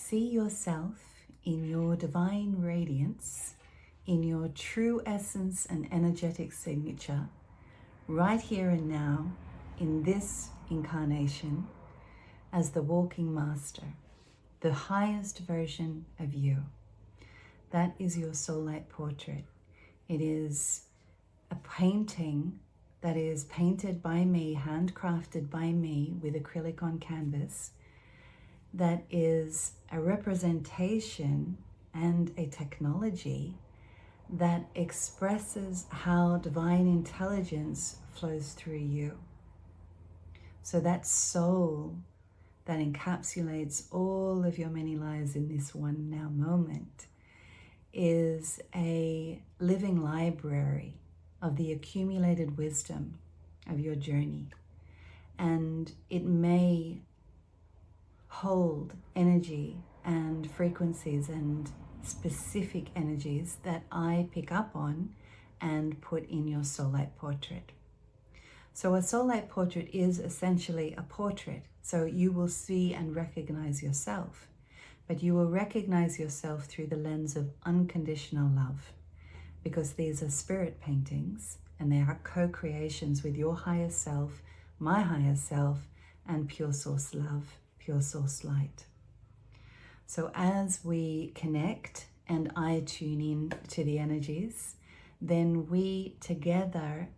see yourself in your divine radiance, in your true essence and energetic signature, right here and now, in this incarnation, as the walking master, the highest version of you. That is your soul light portrait. It is a painting that is painted by me, handcrafted by me with acrylic on canvas, that is a representation and a technology that expresses how divine intelligence flows through you. So that soul that encapsulates all of your many lives in this one now moment is a living library of the accumulated wisdom of your journey. And it may hold energy and frequencies and specific energies that I pick up on and put in your soul light portrait. So a soul light portrait is essentially a portrait. So you will see and recognize yourself, but you will recognize yourself through the lens of unconditional love, because these are spirit paintings and they are co-creations with your higher self, my higher self, and pure source love, pure source light. So as we connect and I tune in to the energies, then we together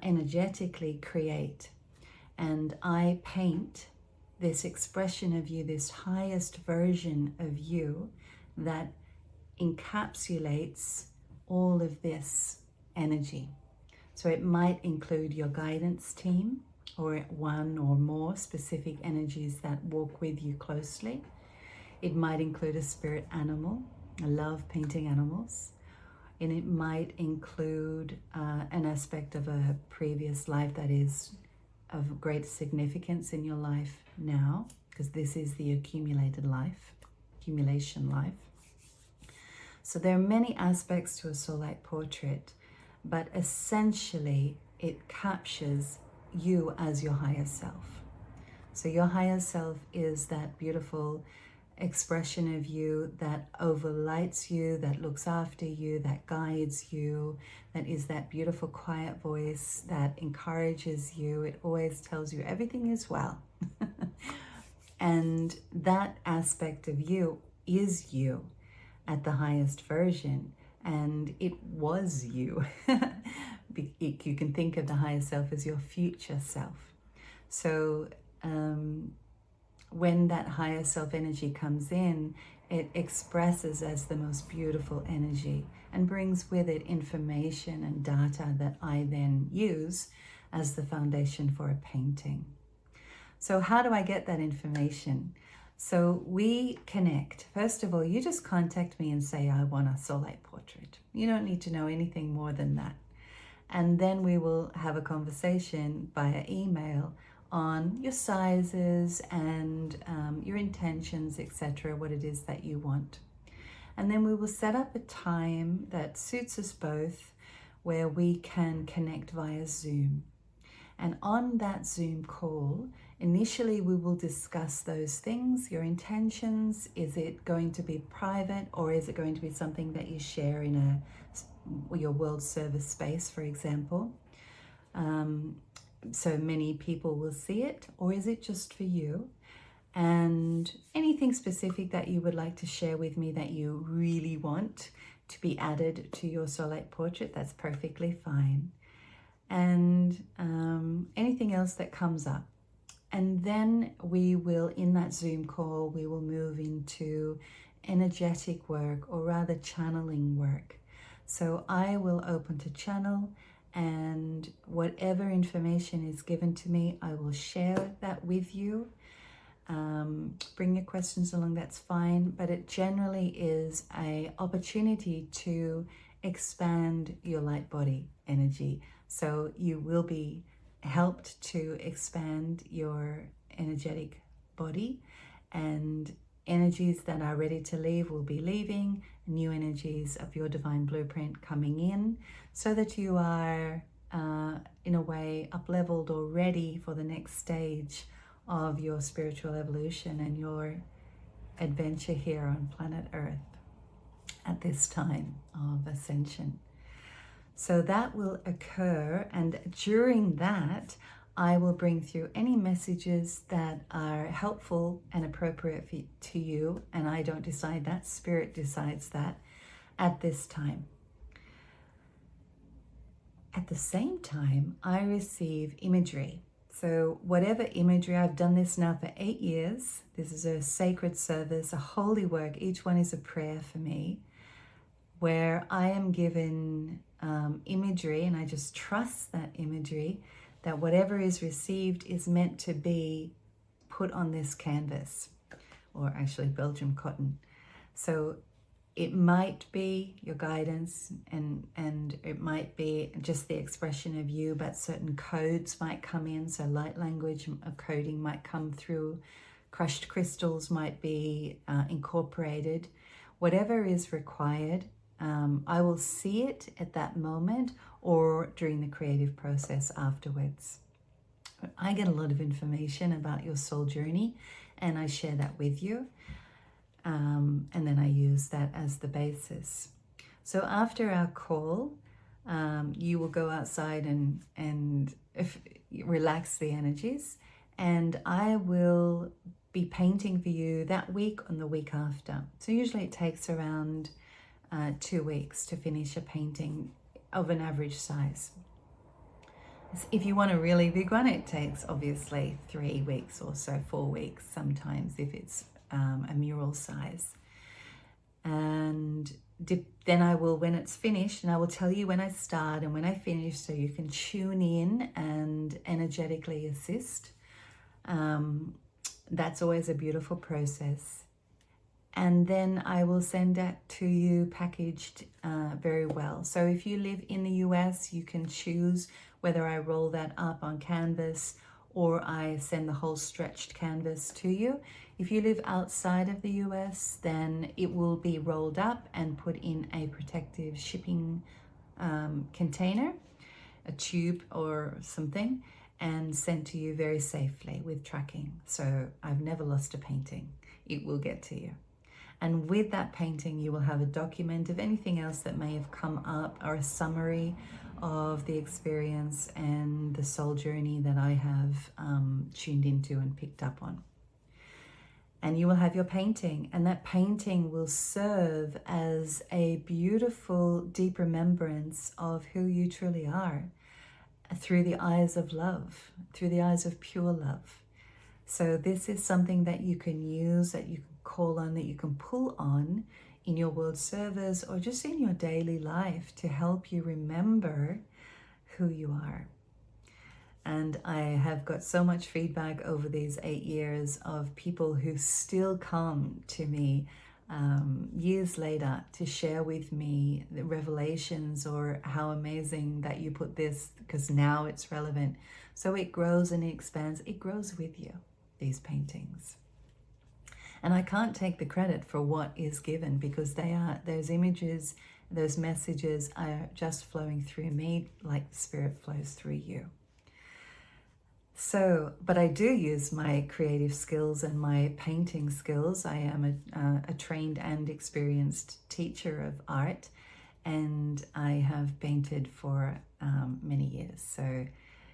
energetically create, and I paint this expression of you, this highest version of you that encapsulates all of this energy. So it might include your guidance team or one or more specific energies that walk with you closely. It might include a spirit animal. I love painting animals. And it might include an aspect of a previous life that is of great significance in your life now, because this is the accumulation life. So there are many aspects to a soul light portrait, but essentially it captures you as your higher self. So your higher self is that beautiful expression of you that overlights you, that looks after you, that guides you, that is that beautiful quiet voice that encourages you. It always tells you everything is well. And that aspect of you is you at the highest version, and it was you. You can think of the higher self as your future self. So when that higher self energy comes in, it expresses as the most beautiful energy and brings with it information and data that I then use as the foundation for a painting. So how do I get that information? So we connect. First of all, you just contact me and say, I want a soul light portrait. You don't need to know anything more than that. And then we will have a conversation via email on your sizes and your intentions, etc., what it is that you want. And then we will set up a time that suits us both where we can connect via Zoom. And on that Zoom call, initially we will discuss those things, your intentions. Is it going to be private, or is it going to be something that you share in your world service space, for example? So many people will see it, or is it just for you? And anything specific that you would like to share with me that you really want to be added to your soul light portrait, that's perfectly fine. And anything else that comes up. And then we will, in that Zoom call, we will move into energetic work, or rather channeling work. So I will open to channel, and whatever information is given to me, I will share that with you. Bring your questions along, that's fine, but it generally is an opportunity to expand your light body energy. So you will be helped to expand your energetic body, and energies that are ready to leave will be leaving, new energies of your divine blueprint coming in, so that you are in a way up-leveled or ready for the next stage of your spiritual evolution and your adventure here on planet Earth at this time of ascension. So that will occur, and during that, I will bring through any messages that are helpful and appropriate to you, and I don't decide that, Spirit decides that at this time. At the same time, I receive imagery. So whatever imagery, I've done this now for 8 years. This is a sacred service, a holy work. Each one is a prayer for me, where I am given imagery, and I just trust that imagery, that whatever is received is meant to be put on this canvas, or actually Belgium cotton. So it might be your guidance, and it might be just the expression of you, but certain codes might come in. So light language coding might come through. Crushed crystals might be incorporated. Whatever is required, I will see it at that moment or during the creative process afterwards. I get a lot of information about your soul journey, and I share that with you. And then I use that as the basis. So after our call, you will go outside and relax the energies, and I will be painting for you that week and the week after. So usually it takes around 2 weeks to finish a painting of an average size. If you want a really big one, it takes obviously 3 weeks or so, 4 weeks sometimes if it's a mural size. And then I will, when it's finished, and I will tell you when I start and when I finish, so you can tune in and energetically assist. That's always a beautiful process. And then I will send that to you packaged very well. So if you live in the US, you can choose whether I roll that up on canvas or I send the whole stretched canvas to you. If you live outside of the US, then it will be rolled up and put in a protective shipping container, a tube or something, and sent to you very safely with tracking. So I've never lost a painting. It will get to you. And with that painting, you will have a document of anything else that may have come up, or a summary of the experience and the soul journey that I have tuned into and picked up on. And you will have your painting, and that painting will serve as a beautiful, deep remembrance of who you truly are through the eyes of love, through the eyes of pure love. So this is something that you can use, that you can call on, that you can pull on in your world service or just in your daily life to help you remember who you are. And I have got so much feedback over these 8 years of people who still come to me years later to share with me the revelations, or how amazing that you put this, because now it's relevant. So it grows and it expands. It grows with you, these paintings. And I can't take the credit for what is given, because those images, those messages are just flowing through me like the Spirit flows through you. So, but I do use my creative skills and my painting skills. I am a trained and experienced teacher of art, and I have painted for many years. So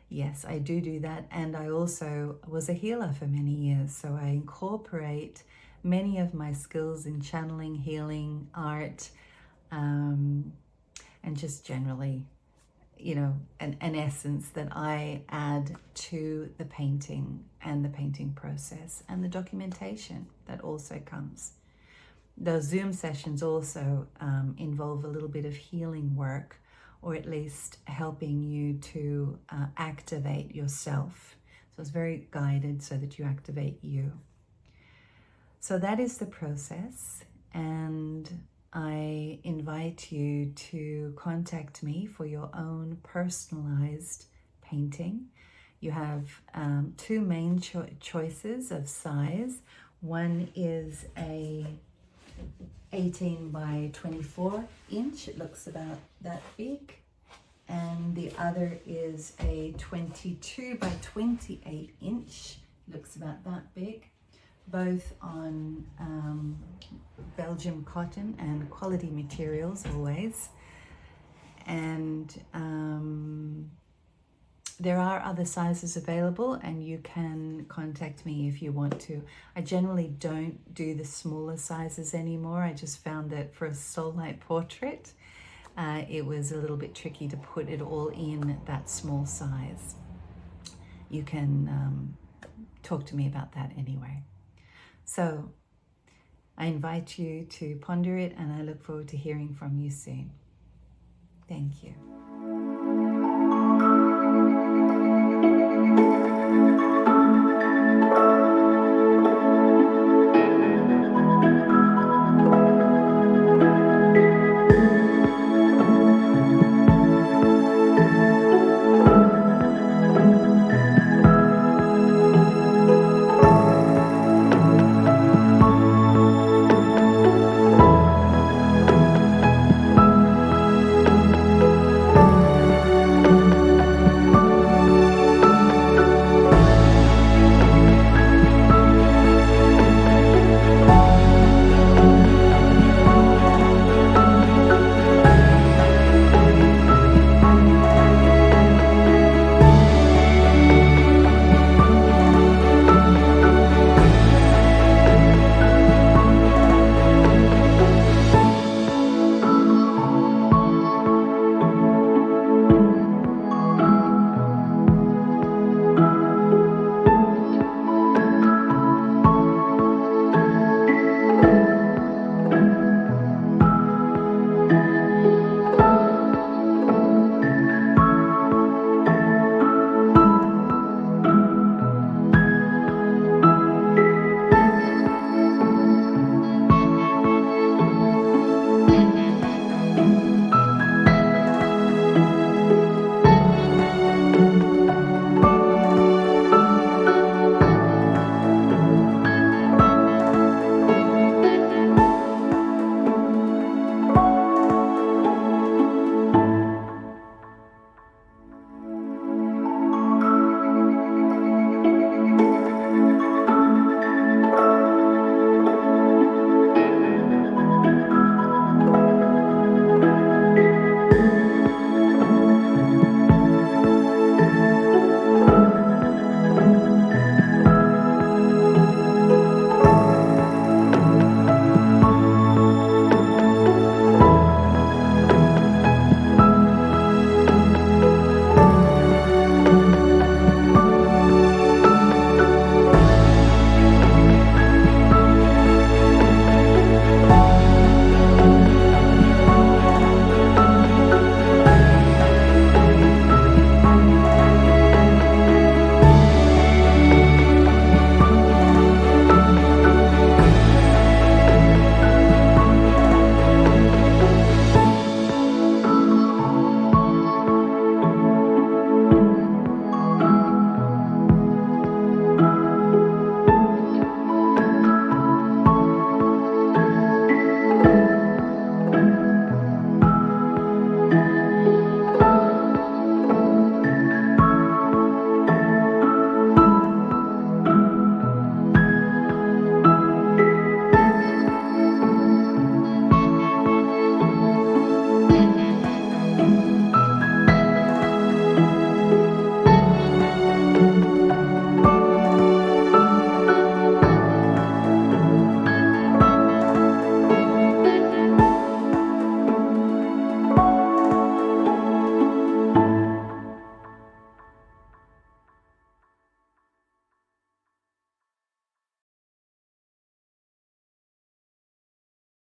yes, I do that. And I also was a healer for many years. So I incorporate many of my skills in channeling, healing, art, and just generally, you know, an essence that I add to the painting and the painting process and the documentation that also comes. Those Zoom sessions also involve a little bit of healing work, or at least helping you to activate yourself. So it's very guided so that you activate you. So that is the process, and I invite you to contact me for your own personalized painting. You have 2 main choices of size. One is a 18 by 24 inch. It looks about that big. And the other is a 22 by 28 inch. Looks about that big. both on Belgium cotton and quality materials always. And there are other sizes available, and you can contact me if you want to. I generally don't do the smaller sizes anymore. I just found that for a soul light portrait, it was a little bit tricky to put it all in that small size. You can talk to me about that anyway. So I invite you to ponder it, and I look forward to hearing from you soon. Thank you.